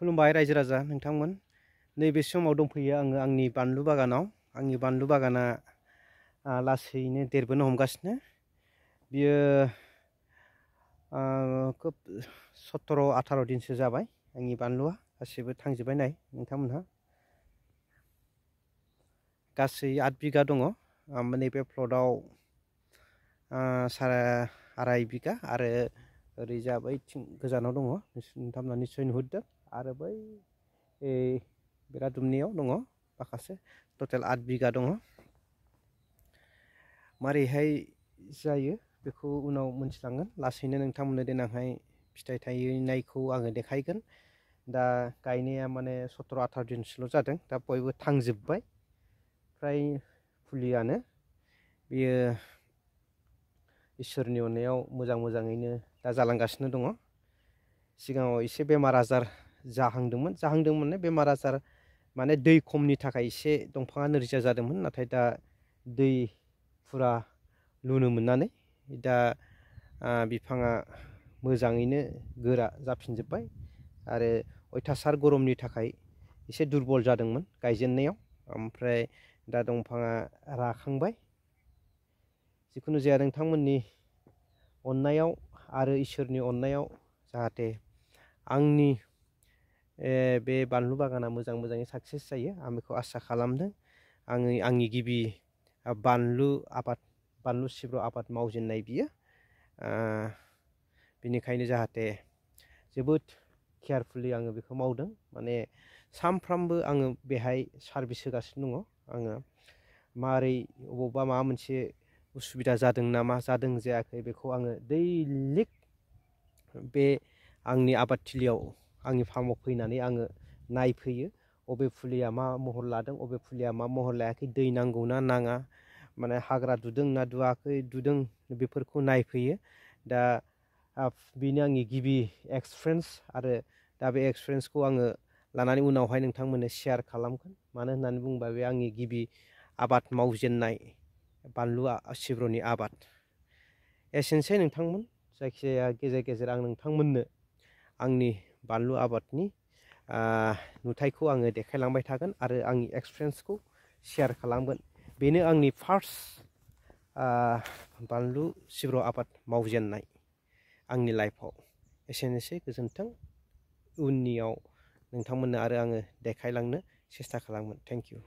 खुलुमबाय रायजो राजा नोंथांमोन नैबे समाव दंफैयो आङो आंनि बानलु बागानाव आंनि बानलु बागाना लासैनो देरबोनो हमगासिनो बियो खोब 17-18 दिनसो जाबाय आंनि बानलुआ गासिबो थांजोबबाय नाय नोंथांमोनहा गासै 8 बिगा दङ नैबे प्लटआव 2.5 बिगा आरो ओरैजा बैथिं गोजानाव दङ नोंथांमोना निस्सय नुहुरदों आरो बै बेरादुमनियाव दङ माखासे टटेल 8 बिगा दङ मारैहाय जायो बेखौ उनाव मोनथिलांगोन लासैनो नोंथांमोननो देनांहाय फिथाइ थायनायखौ आङो देखायगोन दा गायनाया माने 17-18 दिनसोल' जादों दा बयबो थांजोबबाय फ्राय फुलियानो बियो इसोरनि अननायाव मोजाङैनो दा जालांगासिनो दङ सिगाङाव एसे बेमार आजार जाहांदोंमोन माने बेमार आजार माने दै खमनि थाखाय एसे दंफाङा नोरजिया जादोंमोन नाथाय दा दै फुरा लुनो मोननानै दा बिफाङा मोजाङैनो गोरा जाफिनजोब्बाय आरो अयथासार गरमनि थाखाय एसे दुरबल जादोंमोन गायजेननायाव ओमफ्राय दा दंफाङा राखांबाय जिखुनु जाया नोंथांमोननि अननायाव आरो इसोरनि अननायाव जाहाथे आंनि बे बानलु बागाना मोजाङै साक्सेस जायो आं बेखौ आसा खालामदों आंनि गिबि बानलु सिब्र आबाद मावजेननाय बियो बेनिखायनो जाहाथे जोबोद केयारफुलि आङो बेखौ मावदों माने सानफ्रामबो आङो बेहाय सार्भिस होगासिनो दङ आङो मारै अबावबा माबा मोनसे उसुबिदा जादों नामा जादों जायाखै बेखौ आङो दैलिक बे आंनि आबादथिलियाव आंनि फार्माव फैनानै आङो नायफैयो अबे फुलिया मा महर लादों अबे फुलिया मा महर लायाखै दै नांगौना नाङा माने हाग्रा दुदों ना दुदों बेफोरखौ नायफैयो दा बेनो आंनि गिबि एक्सपिरियेन्स आरो दा बे एक्सपिरियेन्सखौ आङो लानानै उनावहाय नोंथांमोननो शेयार खालामगोन मानो होननानै बुङोबा बे आंनि गिबि आबाद मावजेननाय बानलु सिब्रनि आबाद एसेनोसै नोंथांमोन जायखिजाया गेजेर आं नोंथांमोननो आंनि बानलु आबादनि नुथायखौ आङो देखायलांबाय थागोन आरो आंनि एक्सपिरियेन्सखौ शेयार खालामगोन बेनो आंनि फार्स्ट बानलु सिब्र आबाद मावजेननाय आंनि लाइफआव एसेनोसै गोजोन्थों उननियाव नोंथांमोननो आरो आङो देखायलांनो सेस्था खालामगोन थेंक इउ